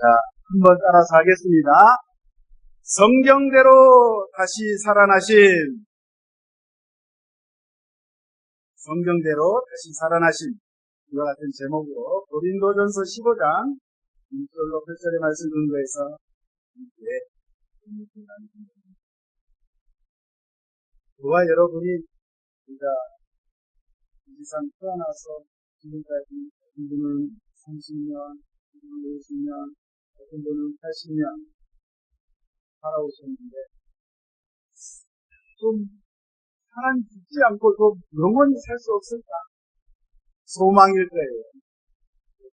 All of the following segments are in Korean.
자, 한번 따라서 하겠습니다. 성경대로 다시 살아나신, 성경대로 다시 살아나신, 이와 같은 제목으로 고린도전서 15장 1절로 8절의 말씀 근거해서 함께 저와 여러분이 우리가 이 세상 태어나서 지금까지 어떤 분은 30년, 어떤 분은 50년, 어떤 분은 80년 살아오셨는데 좀 사람이 죽지 않고 좀 영원히 살 수 없을까? 소망일 거예요.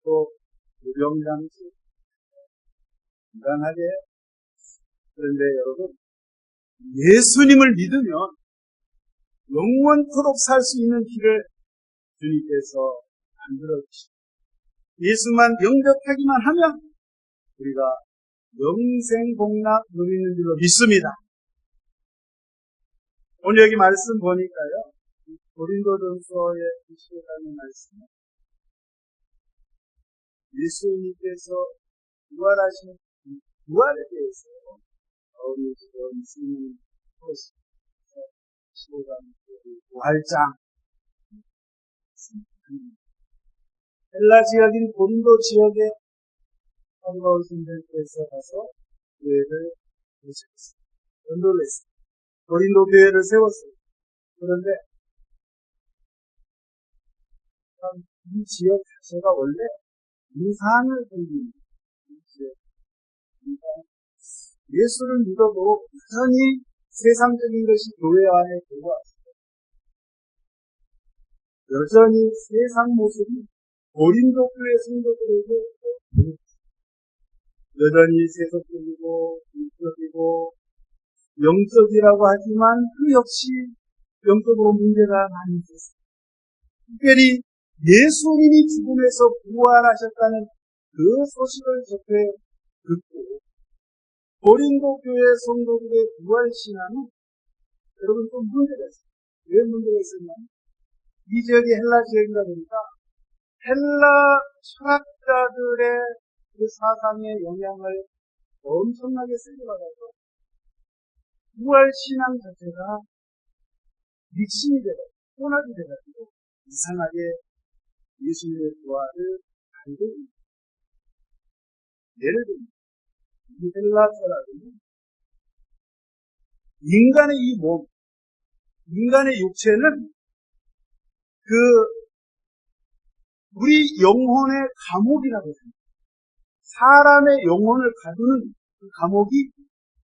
또 무병장수 건강하게. 그런데 여러분, 예수님을 믿으면 영원토록 살 수 있는 길을 주님께서 만들어 주십니다. 예수만 영접하기만 하면 우리가 영생 복락 누리는 줄로 믿습니다. 오늘 여기 말씀 보니까요, 고린도전서의 15장의 말씀, 예수님께서 부활하신 부활에 대해서 우리 지금 쓰는 것이 15장 부활장, 헬라 지역인 고린도 지역에 사도 선생님께서 가서 교회를 세우셨어요. 전도를 했어요. 고린도 교회를 세웠어요. 그런데 이 지역 자체가 원래 이상을 섬기는 지역입니다. 예수를 믿어도 여전히 세상적인 것이 교회 안에 들어왔어요. 여전히 세상 모습이 고린도 교회 성도들에게 여전히 세속적이고 인격이고 영적이라고 하지만 그 역시 영적으로 문제가 많이 있었어요. 특별히 예수님이 죽음에서 부활하셨다는 그 소식을 접해 듣고 고린도 교회 성도들의 부활신앙은 여러분 좀 문제가 있어요. 왜 문제가 있었냐면 이 지역이 헬라 지역이다 보니까 헬라 철학자들의 그 사상의 영향을 엄청나게 세게 받아서 부활신앙 자체가 믹싱이 되고 혼합이 돼가지고 이상하게 예수님의 부활을 알고 있는. 예를 들면 이 헬라 철학은 인간의 이 몸, 인간의 육체는 우리 영혼의 감옥이라고 합니다. 사람의 영혼을 가두는 그 감옥이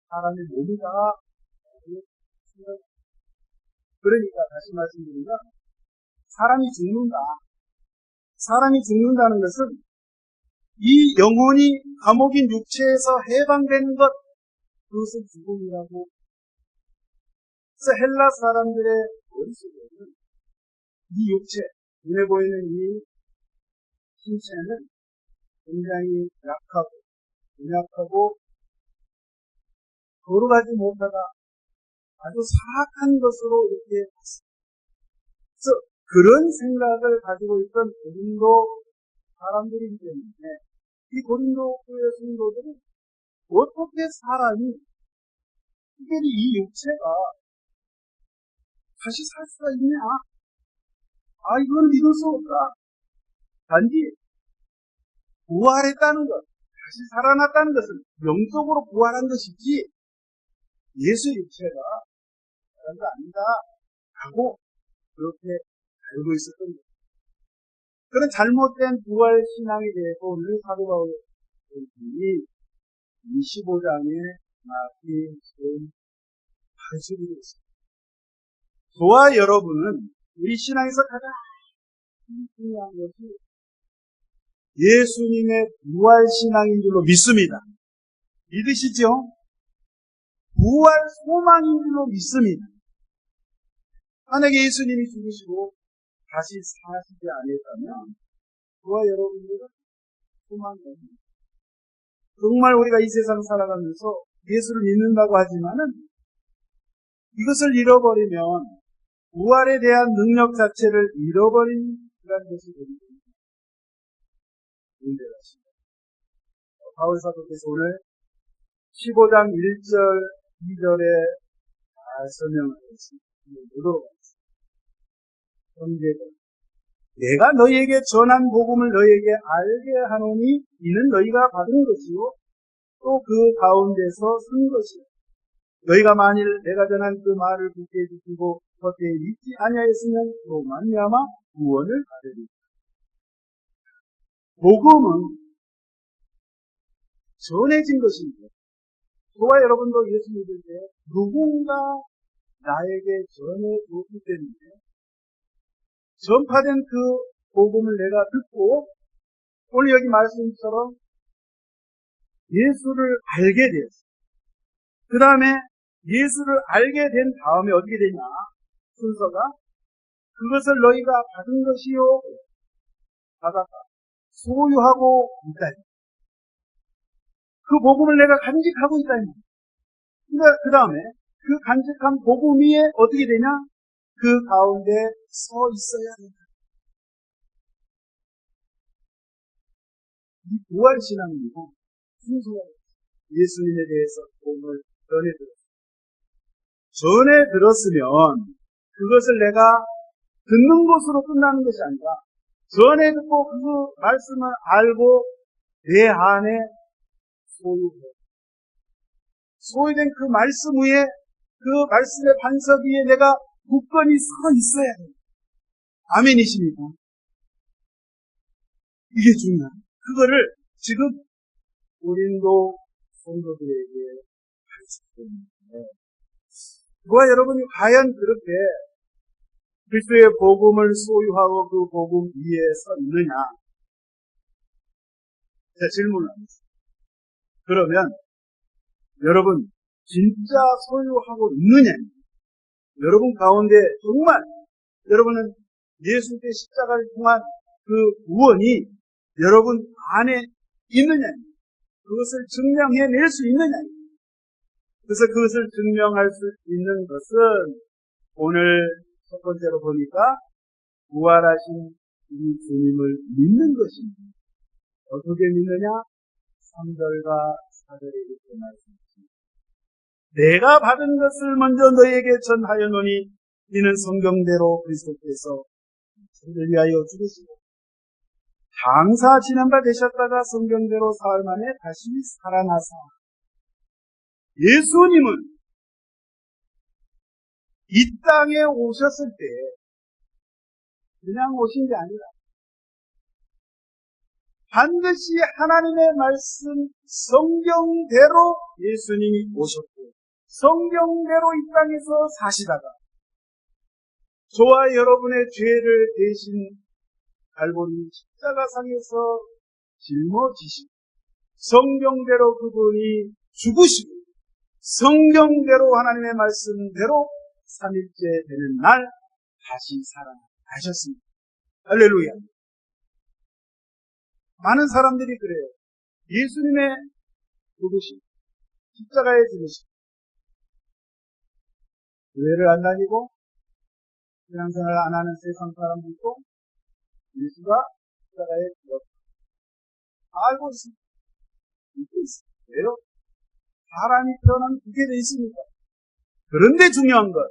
사람의 몸이다. 그러니까 다시 말씀드리면 사람이 죽는다. 사람이 죽는다는 것은 이 영혼이 감옥인 육체에서 해방되는 것, 그것은 죽음이라고. 그래서 헬라 사람들의 머릿속에는 이 육체, 눈에 보이는 이 신체는 굉장히 약하고 연약하고 걸어가지 못하다 아주 사악한 것으로 이렇게 봤습니다. 그래서 그런 생각을 가지고 있던 고린도 사람들이기 때문에 이 고린도 교회 성도들은 어떻게 사람이 특별히 이 육체가 다시 살 수가 있냐? 이건 믿을 수 없다. 단지 부활했다는 것, 다시 살아났다는 것은 영적으로 부활한 것이지 예수 육체가 그런 거 아니다 하고 그렇게 알고 있었던 거예요. 그런 잘못된 부활 신앙에 대해서 오늘 사도 바울이 25장에 말씀이 가르치고 있습니다. 저와 여러분은 우리 신앙에서 가장 중요한 것이 예수님의 부활 신앙인 줄로 믿습니다. 믿으시죠? 부활 소망인 줄로 믿습니다. 만약에 예수님이 죽으시고 다시 사시지 않았다면 저와 여러분들은 소망이 없습니다. 정말 우리가 이 세상 살아가면서 예수를 믿는다고 하지만은 이것을 잃어버리면 부활에 대한 능력 자체를 잃어버린 그런 것이 됩니다. 문제가 있습니다. 바울사도께서 오늘 15장 1절, 2절에 잘 설명을 했습니다. 보도록 하겠습니다. 형제들, 내가 너희에게 전한 복음을 너희에게 알게 하노니 이는 너희가 받은 것이요 또 그 가운데서 쓴 것이요 너희가 만일 내가 전한 그 말을 굳게 지키고 겉에 믿지 아니하였으면 또 말미암아 구원을 받으리라. 복음은 전해진 것입니다. 저와 여러분도 예수 믿을 때 누군가 나에게 전해줬기 때문에 전파된 그 복음을 내가 듣고 오늘 여기 말씀처럼 예수를 알게 되었어요. 그 다음에 예수를 알게 된 다음에 어떻게 되냐? 순서가 그것을 너희가 받은 것이요 받았다. 소유하고 있다. 그 복음을 내가 간직하고 있다. 그 다음에 그 간직한 복음 위에 어떻게 되냐? 그 가운데 서 있어야 된다. 이 부활신앙입니다. 순수한 예수님에 대해서 복음을 전해 들었으면 그것을 내가 듣는 것으로 끝나는 것이 아니라 전해 듣고 그 말씀을 알고 내 안에 소유된 그 말씀 위에 그 말씀의 반석 위에 내가 굳건히 서 있어야 돼요. 아멘이십니까? 이게 중요한. 그거를 지금 고린도 성도들에게 가르쳤습니다. 그와 여러분이 과연 그렇게 그리스도의 복음을 소유하고 그 복음 위에 서 있느냐? 제 질문을 하겠습니다. 그러면 여러분 진짜 소유하고 있느냐? 여러분 가운데 정말 여러분은 예수님의 십자가를 통한 그 구원이 여러분 안에 있느냐? 그것을 증명해낼 수 있느냐? 그래서 그것을 증명할 수 있는 것은 오늘 첫 번째로 보니까 부활하신 우리 주님을 믿는 것입니다. 어떻게 믿느냐? 3절과 4절에 이렇게 말씀하십니다. 내가 받은 것을 먼저 너희에게 전하였노니 이는 성경대로 그리스도께서 저를 위하여 죽으시고 장사 지낸 바 되셨다가 성경대로 사흘 만에 다시 살아나사. 예수님은 이 땅에 오셨을 때 그냥 오신 게 아니라 반드시 하나님의 말씀 성경대로 예수님이 오셨고 성경대로 이 땅에서 사시다가 저와 여러분의 죄를 대신 갈보리 십자가상에서 짊어지시고 성경대로 그분이 죽으시고 성경대로 하나님의 말씀대로 3일째 되는 날 다시 살아나셨습니다. 할렐루야. 많은 사람들이 그래요. 예수님의 죽으심, 십자가에 죽으심, 교회를 안 다니고 신앙생활 안 하는 세상 사람들도 예수가 십자가에 죽었다. 알고 있습니다. 믿고 있습니다. 왜요? 사람이 태어나면 그게 돼 있습니다. 그런데 중요한 것,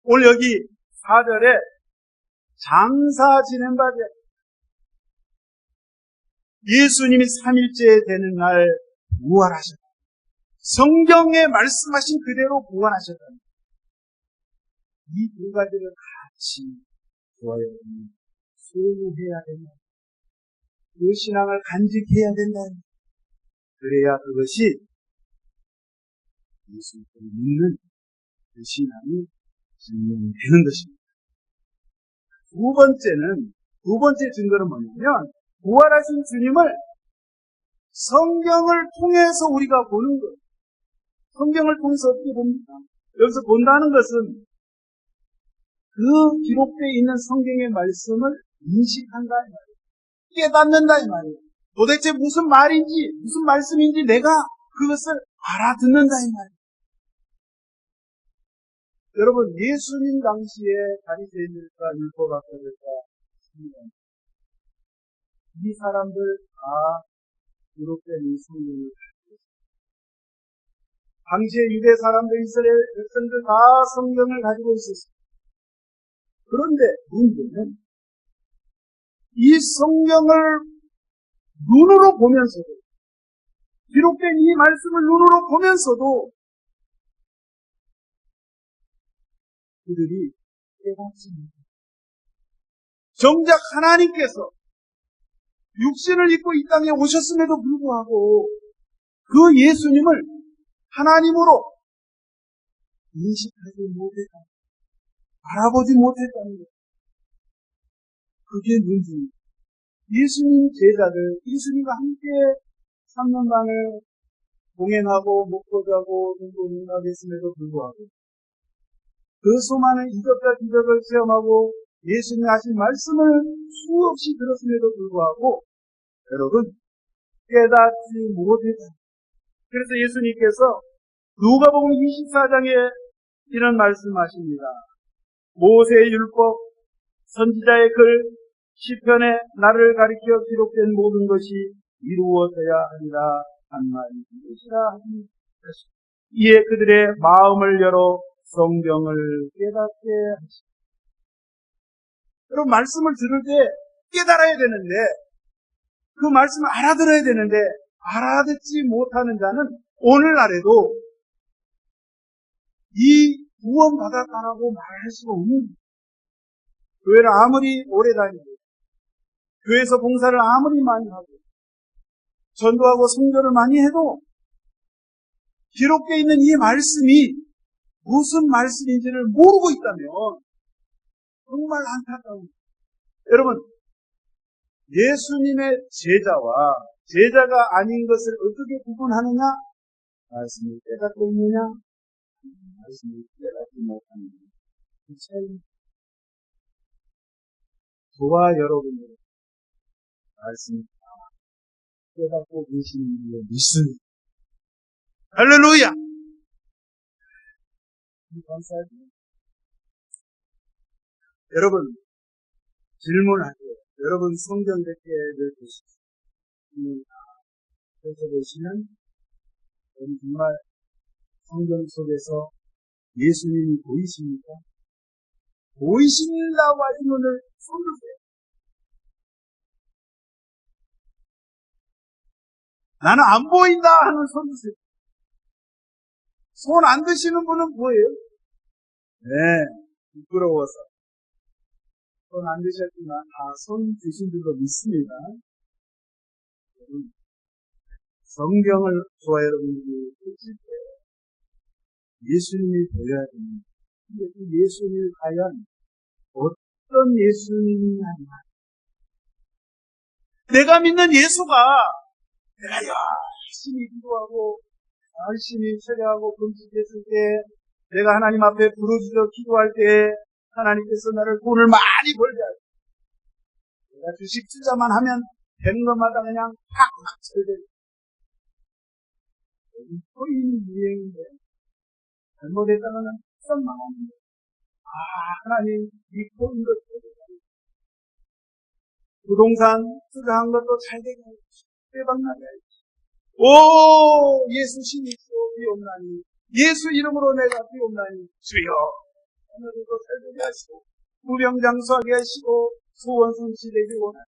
오늘 여기 4절에 장사 지낸 바 예수님이 3일째 되는 날 부활하셨다. 성경에 말씀하신 그대로 부활하셨다. 이 두 가지를 같이 저와 여러분이 소유해야 된다. 그 신앙을 간직해야 된다. 그래야 그것이 예수님을 믿는 그 신앙이 증명되는 것입니다. 두 번째 증거는 뭐냐면 부활하신 주님을 성경을 통해서 우리가 보는 것. 성경을 통해서 어떻게 봅니까? 여기서 본다는 것은 그 기록되어 있는 성경의 말씀을 인식한다 이 말이에요. 깨닫는다 이 말이에요. 도대체 무슨 말인지 무슨 말씀인지 내가 그것을 알아듣는다 이 말이에요. 여러분 예수님 당시에 바리새인들과 율법학자들과 이 사람들 다 기록된 이 성경을 가지고 있습니다. 당시에 유대 사람들, 이스라엘 백성들 다 성경을 가지고 있었습니다. 그런데 문제는 이 성경을 눈으로 보면서도, 기록된 이 말씀을 눈으로 보면서도 그들이 깨닫지 못합니다. 정작 하나님께서 육신을 입고 이 땅에 오셨음에도 불구하고 그 예수님을 하나님으로 인식하지 못했다, 알아보지 못했다는 것. 그게 문제입니다. 예수님 제자들, 예수님과 함께 3년간을 공연하고 먹고 자고 공부 능력했음에도 불구하고 그 수많은 이적과 기적을 체험하고 예수님이 하신 말씀을 수없이 들었음에도 불구하고 여러분 깨닫지 못했다. 그래서 예수님께서 누가복음 24장에 이런 말씀하십니다. 모세의 율법, 선지자의 글, 시편에 나를 가리켜 기록된 모든 것이 이루어져야 하리라 한 말이 이것이라 하니 이에 그들의 마음을 열어 성경을 깨닫게 하시다. 여러분 말씀을 들을 때 깨달아야 되는데 그 말씀을 알아들어야 되는데 알아듣지 못하는 자는 오늘날에도 이 구원받았다라고 말할 수가 없는 거예요. 교회를 아무리 오래 다니고 교회에서 봉사를 아무리 많이 하고 전도하고 선교를 많이 해도 기록되어 있는 이 말씀이 무슨 말씀인지를 모르고 있다면 정말 안타까운. 여러분 예수님의 제자와 제자가 아닌 것을 어떻게 구분하느냐? 말씀을 깨닫고 있느냐? 말씀을 깨닫지 못하느냐? 그 차이입니다. 저와 여러분들은 말씀을 깨닫고 계시는 줄 믿습니다. 할렐루야! 감사합니다. 여러분 질문하세요. 여러분 성경 몇 개를 보십시오. 그래서 보시면 정말 성경 속에서 예수님이 보이십니까? 보이신다고 하신 분을 손드세요. 나는 안 보인다 하는 손드세요. 손 안 드시는 분은 뭐예요? 네, 부끄러워서. 손 안 드셨지만 손 드신 줄로 믿습니다. 성경을 저와 여러분들이 펼칠 때 예수님이 보여야 됩니다. 근데 그 예수님이 과연 어떤 예수님이냐? 내가 믿는 예수가 내가 열심히 기도하고 열심히 철야하고 금식했을 때 내가 하나님 앞에 부르짖어 기도할 때 하나님께서 나를 돈을 많이 벌게 하고 내가 주식 투자만 하면 되는 것마다 그냥 팍팍 철대고 코인이 유행인데 잘못했다가는 썩 망합니다. 하나님 이 코인도 부동산 투자한 것도 잘 되게 해주시고 대박나게 해주시고 오 예수 신이시오 비옵나니 예수 이름으로 내가 비옵나니 주여 오늘도 살게 하시고 무병장수하게 하시고 소원 성취되기 원하니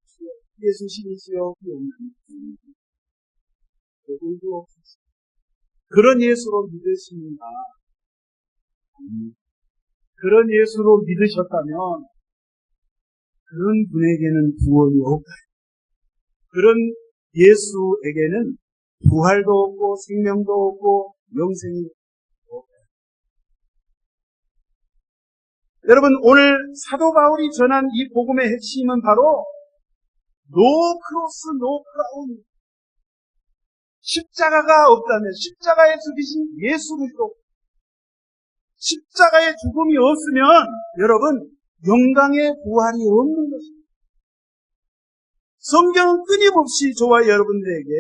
주여 예수 신이시오 비옵나니 그런 예수로 믿으십니다. 그런 예수로 믿으셨다면 그런 분에게는 구원이 없다. 그런 예수에게는 부활도 없고 생명도 없고 영생이 없다. 여러분 오늘 사도 바울이 전한 이 복음의 핵심은 바로 노 크로스 노 크라운, 십자가가 없다면 십자가에 죽이신 예수 그리스도, 십자가의 죽음이 없으면 여러분 영광의 부활이 없는 것입니다. 성경은 끊임없이 저와 여러분들에게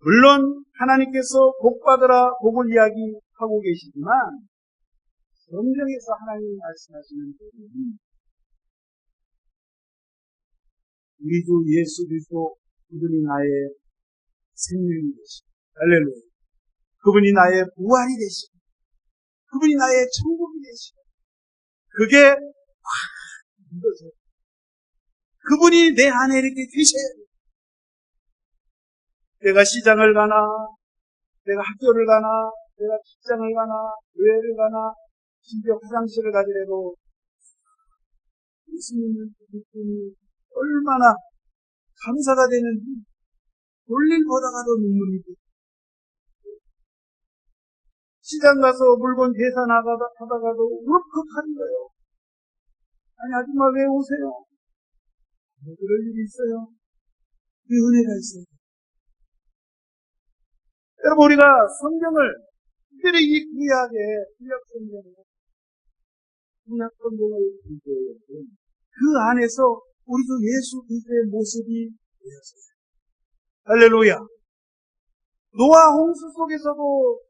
물론 하나님께서 복받으라 복을 이야기하고 계시지만 성경에서 하나님이 말씀하시는 부분은 우리 주 예수 그리스도 그분이 나의 생명이 되시고, 할렐루야. 그분이 나의 부활이 되시고, 그분이 나의 천국이 되시고, 그게 확 믿어져요. 그분이 내 안에 이렇게 계셔야 돼요. 내가 시장을 가나, 내가 학교를 가나, 내가 직장을 가나, 교회를 가나, 심지어 화장실을 가더라도 예수님은 그분이 얼마나 감사가 되는지 볼일 보다가도 눈물이 돼. 시장 가서 물건 계산하다가도 울컥하는 거예요. 아니, 아줌마 왜 오세요? 왜 그럴 일이 있어요? 그 은혜가 있어요. 여러분, 우리가 성경을, 특별히 이 구약 성경을 볼 때, 그 안에서 우리도 예수 그리스도의 모습이 되었어요. 할렐루야. 노아 홍수 속에서도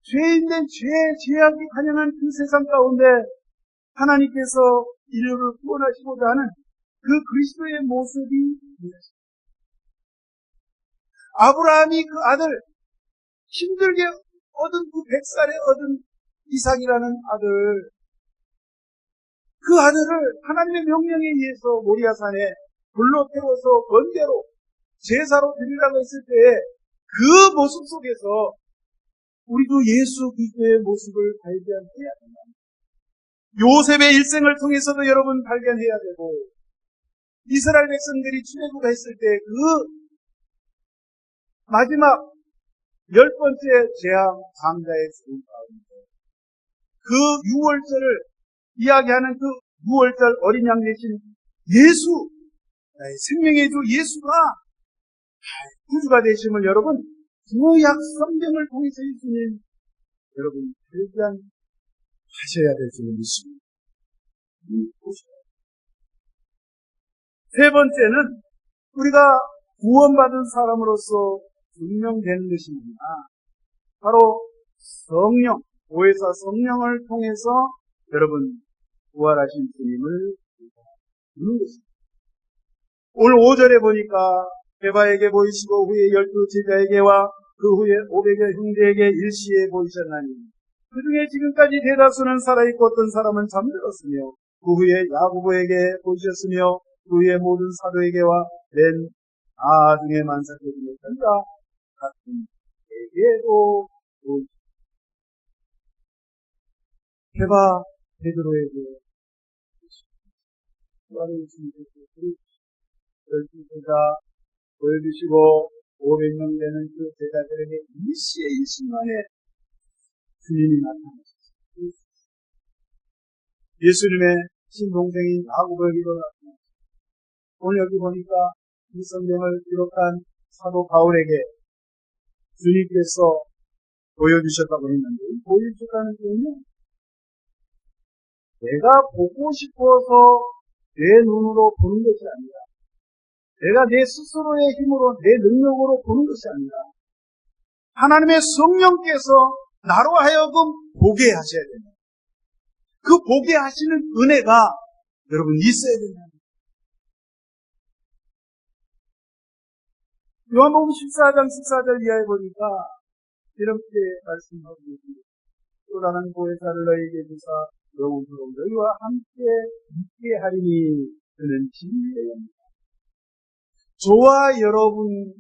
죄인된 죄악이 관영한 그 세상 가운데 하나님께서 인류를 구원하시고자 하는 그 그리스도의 모습이 되었어요. 아브라함이 그 아들, 힘들게 얻은 그 100살에 얻은 이삭이라는 아들, 그 아들을 하나님의 명령에 의해서 모리아산에 불로 태워서 번제로 제사로 드리라고 했을 때 그 모습 속에서 우리도 예수 그리스도의 모습을 발견해야 된다. 요셉의 일생을 통해서도 여러분 발견해야 되고, 이스라엘 백성들이 출애굽했을 때 그 마지막 10번째 재앙 장자의 죽음 가운데 그 6월절을 이야기하는 그 6월절 어린 양 대신 예수, 나의 생명의 주 예수가 구주가 되심을 여러분 구약 성경을 통해서 예수님 여러분 발견하셔야 될 줄 믿습니다. 세 번째는 우리가 구원받은 사람으로서 증명되는 것입니다. 바로 성령, 보혜사 성령을 통해서 여러분 부활하신 주님을 믿는 것입니다. 오늘 5절에 보니까 베바에게 보이시고 후에 12 제자에게와 그 후에 500여 형제에게 일시에 보이셨나니 그 중에 지금까지 대다수는 살아있고 어떤 사람은 잠들었으며 그 후에 야고보에게 보이셨으며 그 후에 모든 사도에게와 낸 나중에 만삭해 주셨던가 같은 에게도 보이셨습니다. 베바 베드로에게 열두제자 보여주시고 500명 되는 그 제자들에게 일시에 일시만에 주님이 나타나셨습니다. 예수님의 친동생인 야고보에게도 나타나셨습니다. 오늘 여기 보니까 이 성경을 기록한 사도 바울에게 주님께서 보여주셨다고 했는데, 보여주셨다는 뜻은요, 내가 보고 싶어서 내 눈으로 보는 것이 아니라, 내가 내 스스로의 힘으로, 내 능력으로 보는 것이 아니라, 하나님의 성령께서 나로 하여금 보게 하셔야 됩니다. 그 보게 하시는 은혜가 여러분 있어야 됩니다. 요한복음 14장 14절 이하에 보니까 이렇게 말씀하고 있습니다. 또 다른 보혜사를 너희에게 주사 영원토록 너희와 함께 있게 하리니 그는 진리의 영이다. 저와 여러분에게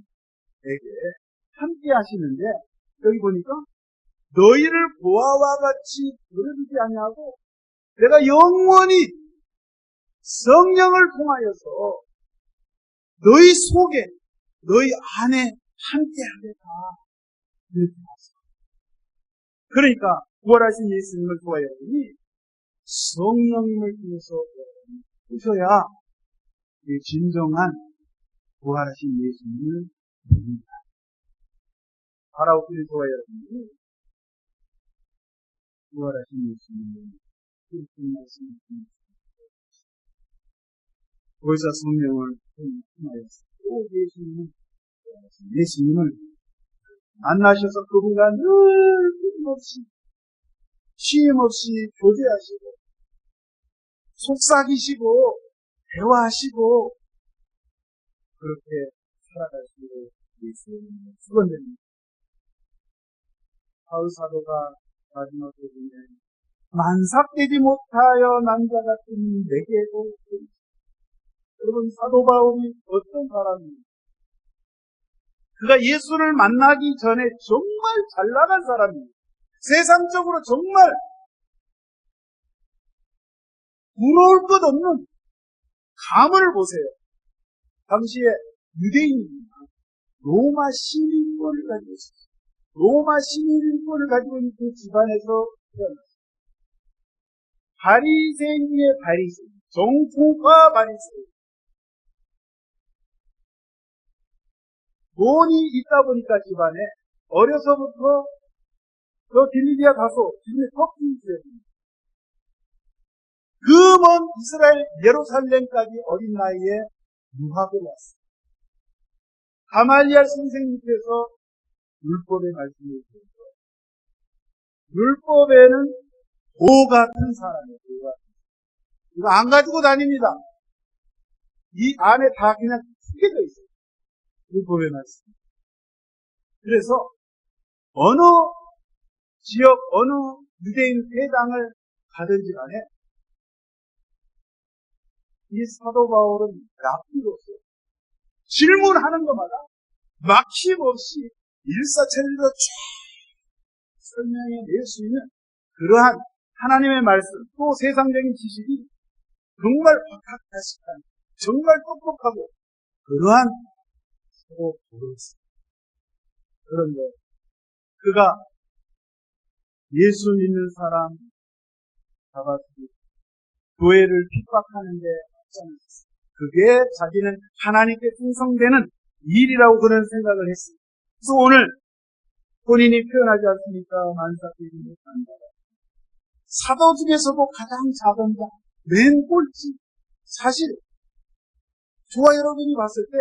함께 하시는데 여기 보니까 너희를 보아와 같이 버려두지 아니하고 내가 영원히 성령을 통하여서 너희 속에 너희 안에 함께 하겠다. 이렇게 하셨어요. 그러니까 부활하신 예수님을 좋아해 여러분이 성령님을 통해서 보셔야 진정한 부활하신 예수님을 믿습니다. 바라오길 좋아해 여러분이 부활하신 예수님을 믿습니다. 보혜사 성령을 통하여서 또 예수님을 만나셔서 그분과 늘 끊임없이 쉼없이 교제하시고 속삭이시고 대화하시고 그렇게 살아갈 수 있는 수건됩니다. 바울 사도가 마지막 부분에 만삭되지 못하여 남자 같은 내게도 여러분, 사도 바울이 어떤 사람입니까? 그가 예수를 만나기 전에 정말 잘 나간 사람입니다. 세상적으로 정말 부러울 것 없는 가문을 보세요. 당시에 유대인입니다. 로마 시민권을 가지고 있었어요. 로마 시민권을 가지고 있는 그 집안에서 태어났어요. 바리새인의 바리새인, 정통파 바리새인. 돈이 있다 보니까 집안에 어려서부터 저 길리기아 가서 집에 커피 있어요. 그 먼 이스라엘 예루살렘까지 어린 나이에 유학을 왔어요. 가말리알 선생님께서 율법의 말씀을 드렸죠. 율법에는 도 같은 사람이에요. 도 같은. 이거 안 가지고 다닙니다. 이 안에 다 그냥 숨겨져 있어요. 율법의 말씀. 그래서 어느 지역, 어느 유대인 회당을 가든지 간에 이 사도 바울은 랍비로서 질문하는 것마다 막힘없이 일사천리로 쭉 설명해낼 수 있는 그러한 하나님의 말씀, 또 세상적인 지식이 정말 박학다식한, 정말 똑똑하고 그러한 사도 바울이었습니다. 그런데 그가 예수 믿는 사람 잡아주고 교회를 핍박하는데 합장했어요. 그게 자기는 하나님께 충성되는 일이라고 그런 생각을 했습니다. 그래서 오늘 본인이 표현하지 않습니까? 만삭되지 못한다. 사도 중에서도 가장 작은 자, 맨 꼴찌. 사실 저와 여러분이 봤을 때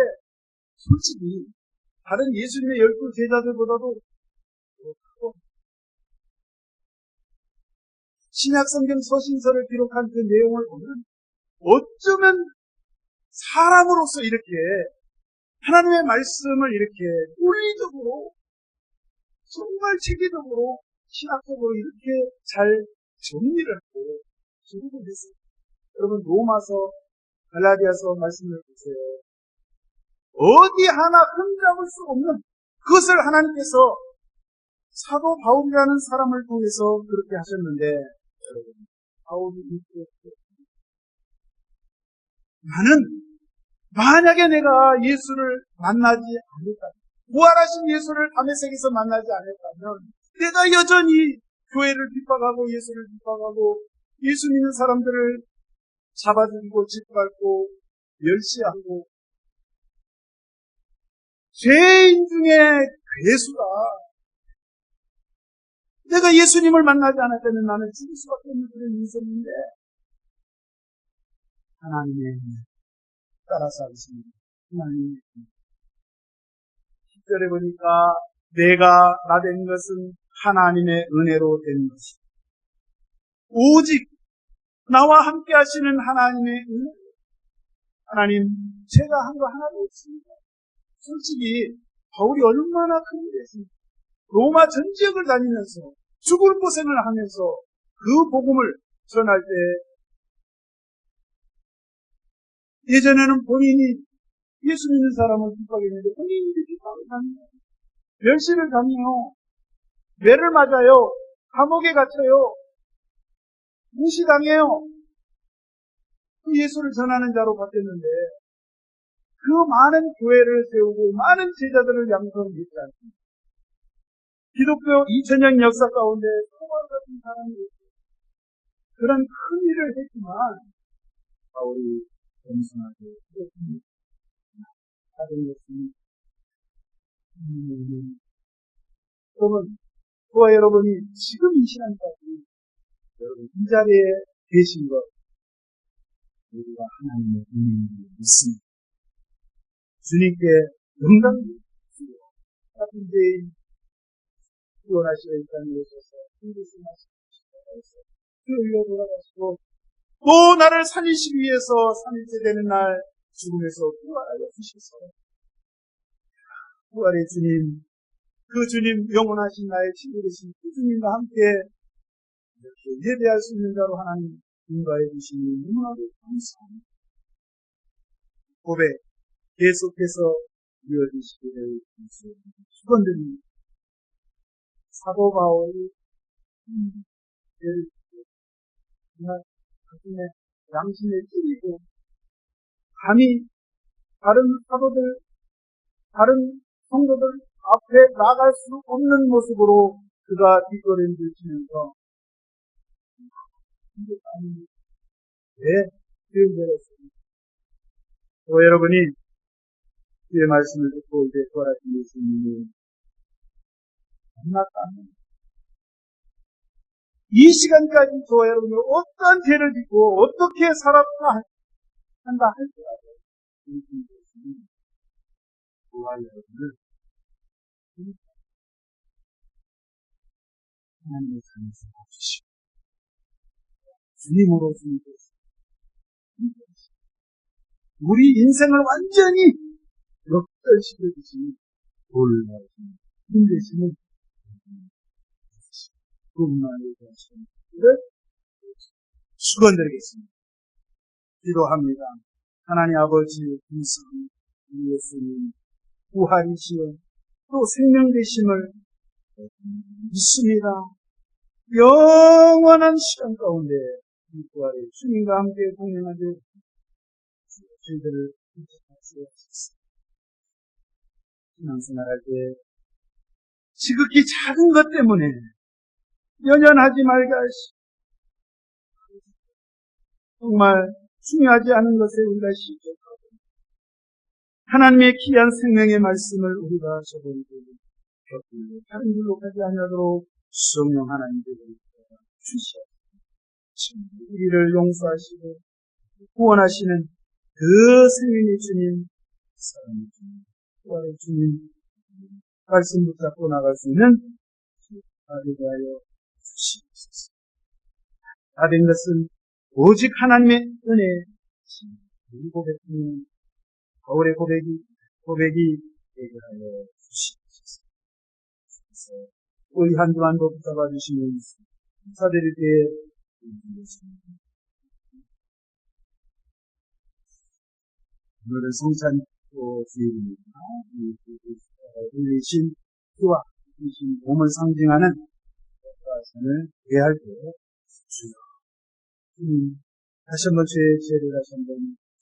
솔직히 다른 예수님의 12 제자들보다도 크고 신약성경 서신서를 기록한 그 내용을 보면 어쩌면 사람으로서 이렇게 하나님의 말씀을 이렇게 논리적으로 정말 체계적으로 신학적으로 이렇게 잘 정리를 하고 기록을 했어요. 여러분 로마서 갈라디아서 말씀을 보세요. 어디 하나 흠잡을 수 없는 그것을 하나님께서 사도 바울이라는 사람을 통해서 그렇게 하셨는데 여러분 바울이 나는 만약에 내가 예수를 만나지 않을까, 부활하신 예수를 다메섹에서 만나지 않을까면 내가 여전히 교회를 핍박하고 예수를 핍박하고 예수 믿는 사람들을 잡아들이고 짓밟고 멸시하고 죄인 중에 괴수다. 내가 예수님을 만나지 않았다면 나는 죽을 수밖에 없는 그런 인생인데 하나님의 따라서 하겠습니다. 하나님의 10절에 보니까 내가 나 된 것은 하나님의 은혜로 된 것이다. 오직 나와 함께 하시는 하나님의 은혜. 하나님, 제가 한 거 하나도 없습니다. 솔직히 바울이 얼마나 큰 일이 했습니까? 로마 전 지역을 다니면서 죽을 고생을 하면서 그 복음을 전할 때 예전에는 본인이 예수 믿는 사람을 핍박했는데 본인이 핍박을 당해요. 멸시를 당해요. 매를 맞아요. 감옥에 갇혀요. 무시당해요. 그 예수를 전하는 자로 바뀌었는데 그 많은 교회를 세우고 많은 제자들을 양성했지 않습니까? 기독교 2000년 역사 가운데 소망 같은 사람이 그런 큰 일을 했지만 바울이 겸손하게 다른 것은 여러분, 저와 여러분이 지금 이 시간까지 여러분 이 자리에 계신 것 우리가 하나님의 은혜를 믿습니다. 주님께 영광 드리고 같은 죄인 구원하시어 이 땅에 오셔서 힘드신 하시고 그 위로 돌아가시고 또 나를 살리시기 위해서 3일째 되는 날 죽음에서 부활하여 주셔서 부활의 주님, 그 주님, 영원하신 나의 친구 되신 그 주님과 함께 이렇게 예배할 수 있는 자로 하나님 인도해 주시니 너무나도 감사합니다. 고백 계속해서 이어지시기를 축원드립니다. 사도 바울이 정말 가슴에 양심에 찔리고 감히 다른 사도들, 다른 성도들 앞에 나갈 수 없는 모습으로 그가 뒷걸음질 치면서 왜 표현되었습니까? 여러분이 주의 말씀을 듣고 이제 부활하신 예수님이 만났다면 이 시간까지 저와 여러분이 어떤 죄를 짓고 어떻게 살았다 한다 할지라도 예수님께서는 저와 여러분을 하나님의 삶에서 봐주시고 주님으로 주님께서 우리 인생을 완전히 역전시켜 주시는 놀라우신 힘되시는 그분만을 위하시는 일을 축원드리겠습니다. 기도합니다. 하나님 아버지 인성 예수님 부활이시여 또 생명 되심을 믿습니다. 영원한 시간 가운데 이 부활의 주님과 함께 공연하되 저희들을 인정하시옵소서. 신앙생활할 때 지극히 작은 것 때문에 연연하지 말게 하시고 정말 중요하지 않은 것에 우리가 시족하고 하나님의 귀한 생명의 말씀을 우리가 저버리고 곁들고 다른 길로 가지 아니하도록 성령 하나님께서 주시옵소서. 우리를 용서하시고 구원하시는 그 생명의 주님, 사랑의 주님, 부활의 주님 말씀 붙잡고 나갈 수 있는 하게 하여 주시옵소서. 다 된 것은 오직 하나님의 은혜, 우리 고백은 바울의 고백이 되게 하여 주시옵소서. 우리 한두 한도 붙잡아 주시면 사드릴 때에 오늘은 성찬 주일입니다. 울리신 피와 울리신 몸을 상징하는 선을 예할 때 주여 다시 한번 죄의 죄를 다시 한번